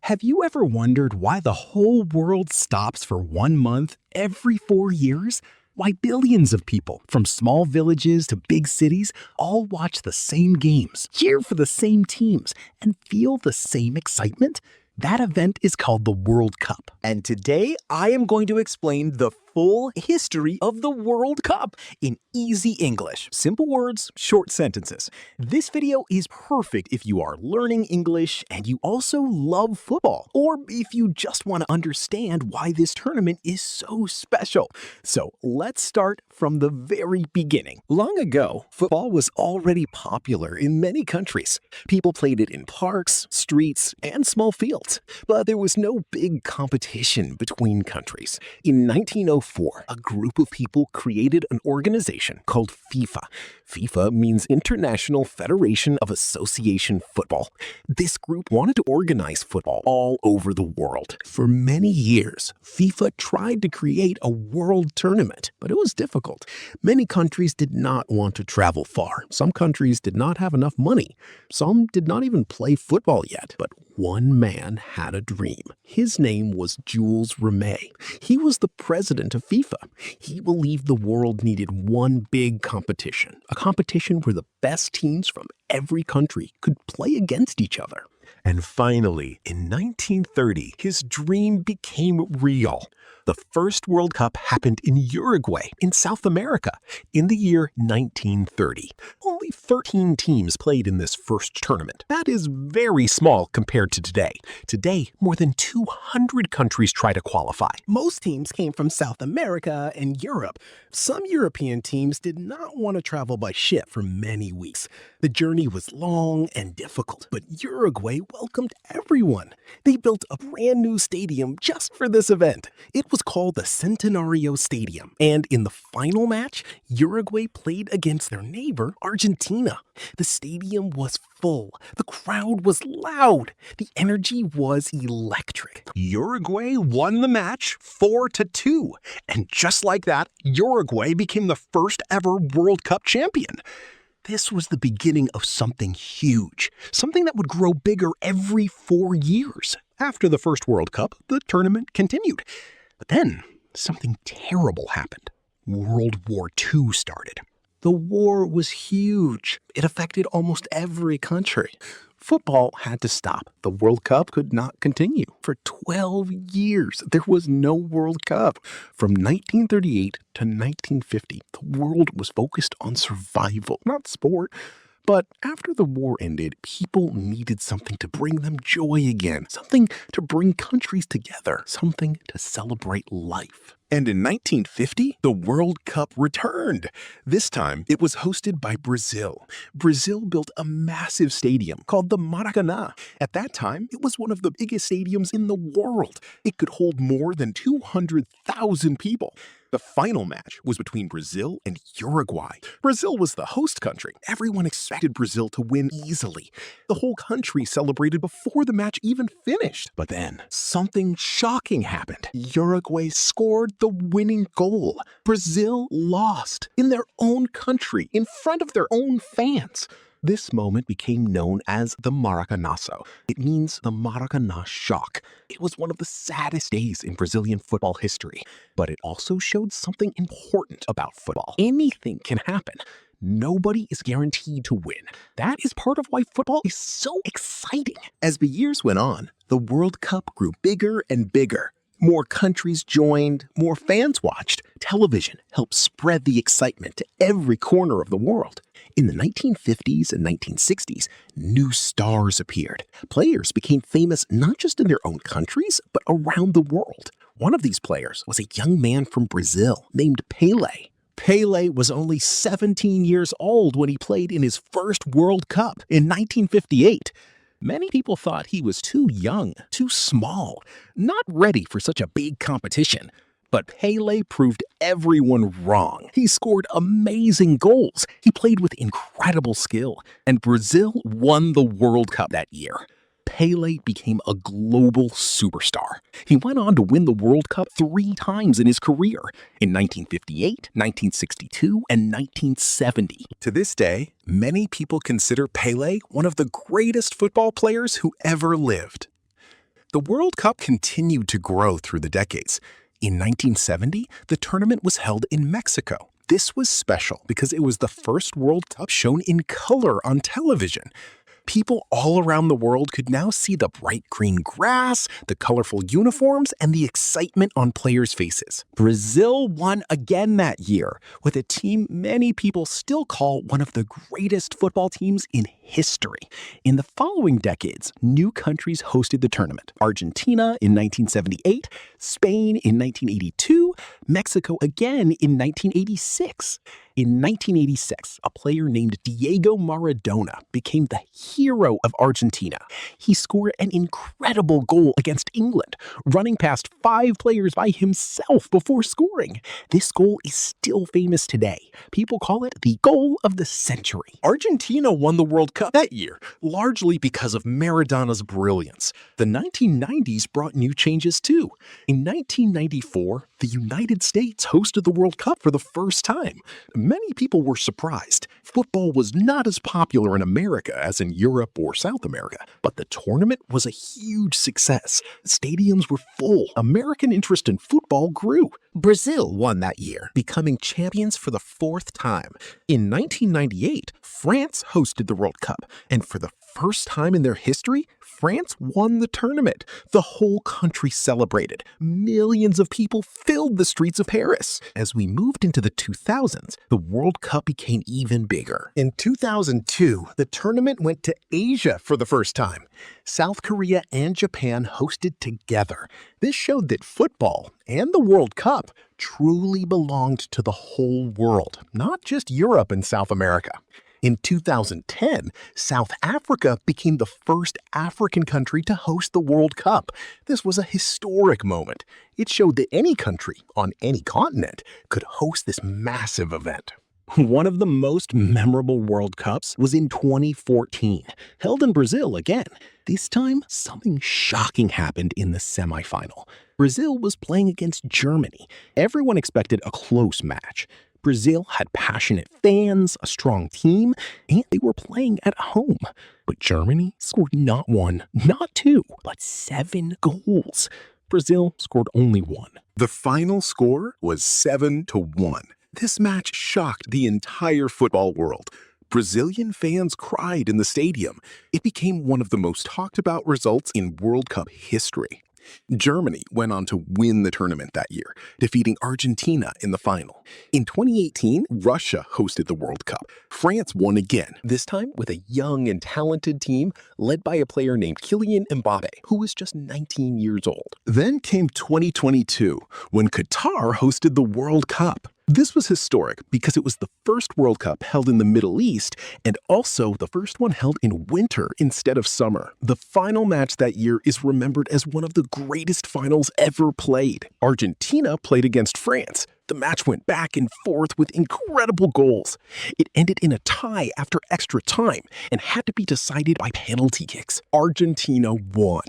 Have you ever wondered why the whole world stops for 1 month every 4 years? Why billions of people, from small villages to big cities, all watch the same games, cheer for the same teams, and feel the same excitement? That event is called the World Cup. And today, I am going to explain the full history of the World Cup in easy English. Simple words, short sentences. This video is perfect if you are learning English and you also love football, or if you just want to understand why this tournament is so special. So let's start from the very beginning. Long ago, football was already popular in many countries. People played it in parks, streets, and small fields. But there was no big competition between countries. In 1904, a group of people created an organization called FIFA. FIFA means International Federation of Association Football. This group wanted to organize football all over the world. For many years, FIFA tried to create a world tournament, but it was difficult. Many countries did not want to travel far. Some countries did not have enough money. Some did not even play football yet. But one man had a dream. His name was Jules Rimet. He was the president of FIFA. He believed the world needed one big competition, a competition where the best teams from every country could play against each other. And finally, in 1930, his dream became real. The first World Cup happened in Uruguay, in South America, in the year 1930. Only 13 teams played in this first tournament. That is very small compared to today. Today, more than 200 countries try to qualify. Most teams came from South America and Europe. Some European teams did not want to travel by ship for many weeks. The journey was long and difficult, but Uruguay welcomed everyone. They built a brand new stadium just for this event. It was called the Centenario Stadium, and in the final match, Uruguay played against their neighbor, Argentina. The stadium was full. The crowd was loud. The energy was electric. Uruguay won the match 4-2. And just like that, Uruguay became the first ever World Cup champion. This was the beginning of something huge, something that would grow bigger every 4 years. After the first World Cup, the tournament continued. But then, something terrible happened. World War II started. The war was huge. It affected almost every country. Football had to stop. The World Cup could not continue. For 12 years, there was no World Cup. From 1938 to 1950, the world was focused on survival, not sport. But after the war ended, people needed something to bring them joy again, something to bring countries together, something to celebrate life. And in 1950, the World Cup returned. This time, it was hosted by Brazil. Brazil built a massive stadium called the Maracanazo. At that time, it was one of the biggest stadiums in the world. It could hold more than 200,000 people. The final match was between Brazil and Uruguay. Brazil was the host country. Everyone expected Brazil to win easily. The whole country celebrated before the match even finished. But then, something shocking happened. Uruguay scored the winning goal. Brazil lost in their own country, in front of their own fans. This moment became known as the Maracanazo. It means the Maracanã shock. It was one of the saddest days in Brazilian football history, but it also showed something important about football. Anything can happen. Nobody is guaranteed to win. That is part of why football is so exciting. As the years went on, the World Cup grew bigger and bigger. More countries joined, more fans watched. Television helped spread the excitement to every corner of the world. In the 1950s and 1960s, new stars appeared. Players became famous not just in their own countries, but around the world. One of these players was a young man from Brazil named Pelé. Pelé was only 17 years old when he played in his first World Cup in 1958. Many people thought he was too young, too small, not ready for such a big competition. But Pelé proved everyone wrong. He scored amazing goals. He played with incredible skill, and Brazil won the World Cup that year. Pelé became a global superstar. He went on to win the World Cup 3 times in his career, in 1958, 1962, and 1970. To this day, many people consider Pelé one of the greatest football players who ever lived. The World Cup continued to grow through the decades. In 1970, the tournament was held in Mexico. This was special because it was the first World Cup shown in color on television. People all around the world could now see the bright green grass, the colorful uniforms, and the excitement on players' faces. Brazil won again that year with a team many people still call one of the greatest football teams in history. In the following decades, new countries hosted the tournament. Argentina in 1978, Spain in 1982, Mexico again in 1986. In 1986, a player named Diego Maradona became the hero of Argentina. He scored an incredible goal against England, running past 5 players by himself before scoring. This goal is still famous today. People call it the goal of the century. Argentina won the World Cup that year, largely because of Maradona's brilliance. The 1990s brought new changes too. In 1994, the United States hosted the World Cup for the first time. Many people were surprised. Football was not as popular in America as in Europe or South America, but the tournament was a huge success. Stadiums were full. American interest in football grew. Brazil won that year, becoming champions for the 4th time. In 1998, France hosted the World Cup, and for the first time in their history, France won the tournament. The whole country celebrated. Millions of people filled the streets of Paris. As we moved into the 2000s, the World Cup became even bigger. In 2002, the tournament went to Asia for the first time. South Korea and Japan hosted together. This showed that football and the World Cup truly belonged to the whole world, not just Europe and South America. In 2010, South Africa became the first African country to host the World Cup. This was a historic moment. It showed that any country on any continent could host this massive event. One of the most memorable World Cups was in 2014, held in Brazil again. This time, something shocking happened in the semifinal. Brazil was playing against Germany. Everyone expected a close match. Brazil had passionate fans, a strong team, and they were playing at home. But Germany scored not 1, not 2, but 7 goals. Brazil scored only 1. The final score was 7-1. This match shocked the entire football world. Brazilian fans cried in the stadium. It became one of the most talked about results in World Cup history. Germany went on to win the tournament that year, defeating Argentina in the final. In 2018, Russia hosted the World Cup. France won again, this time with a young and talented team led by a player named Kylian Mbappe, who was just 19 years old. Then came 2022, when Qatar hosted the World Cup. This was historic because it was the first World Cup held in the Middle East and also the first one held in winter instead of summer. The final match that year is remembered as one of the greatest finals ever played. Argentina played against France. The match went back and forth with incredible goals. It ended in a tie after extra time and had to be decided by penalty kicks. Argentina won.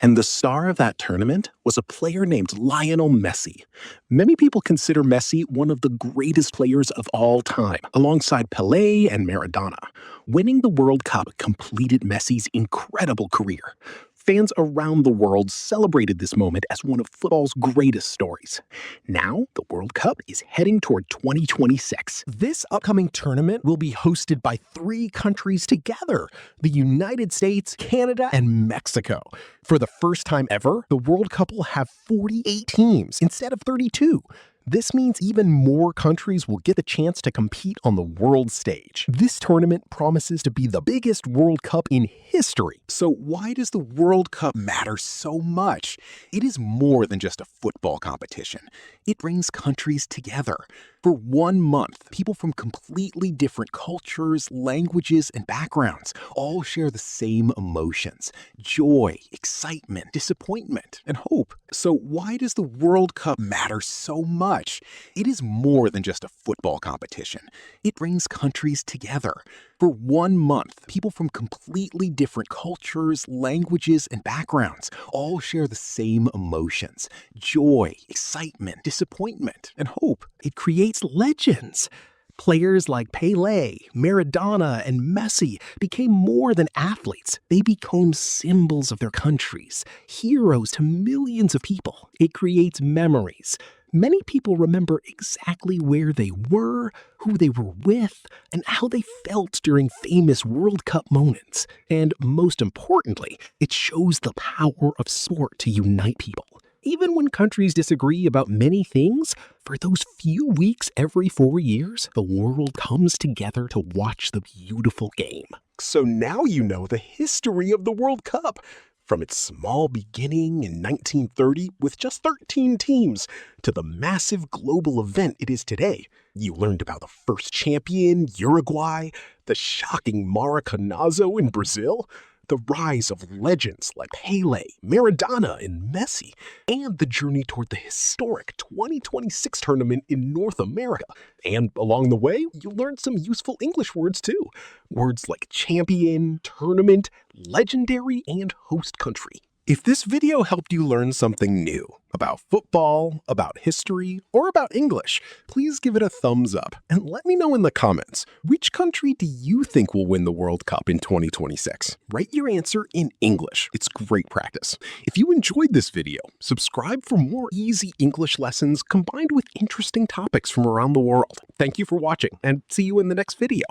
And the star of that tournament was a player named Lionel Messi. Many people consider Messi one of the greatest players of all time, alongside Pelé and Maradona. Winning the World Cup completed Messi's incredible career. Fans around the world celebrated this moment as one of football's greatest stories. Now, the World Cup is heading toward 2026. This upcoming tournament will be hosted by 3 countries together: the United States, Canada, and Mexico. For the first time ever, the World Cup will have 48 teams instead of 32. This means even more countries will get the chance to compete on the world stage. This tournament promises to be the biggest World Cup in history. So why does the World Cup matter so much? It is more than just a football competition. It brings countries together. For 1 month, people from completely different cultures, languages, and backgrounds all share the same emotions: joy, excitement, disappointment, and hope. So why does the World Cup matter so much? It is more than just a football competition. It brings countries together. For 1 month, people from completely different cultures, languages, and backgrounds all share the same emotions: joy, excitement, disappointment, and hope. It creates legends. Players like Pelé, Maradona, and Messi became more than athletes. They became symbols of their countries, heroes to millions of people. It creates memories. Many people remember exactly where they were, who they were with, and how they felt during famous World Cup moments. And most importantly, it shows the power of sport to unite people. Even when countries disagree about many things, for those few weeks every 4 years, the world comes together to watch the beautiful game. So now you know the history of the World Cup. From its small beginning in 1930 with just 13 teams to the massive global event it is today. You learned about the first champion, Uruguay, the shocking Maracanazo in Brazil, the rise of legends like Pelé, Maradona, and Messi, and the journey toward the historic 2026 tournament in North America. And along the way, you learned some useful English words too. Words like champion, tournament, legendary, and host country. If this video helped you learn something new about football, about history, or about English, please give it a thumbs up and let me know in the comments, which country do you think will win the World Cup in 2026? Write your answer in English. It's great practice. If you enjoyed this video, subscribe for more easy English lessons combined with interesting topics from around the world. Thank you for watching and see you in the next video.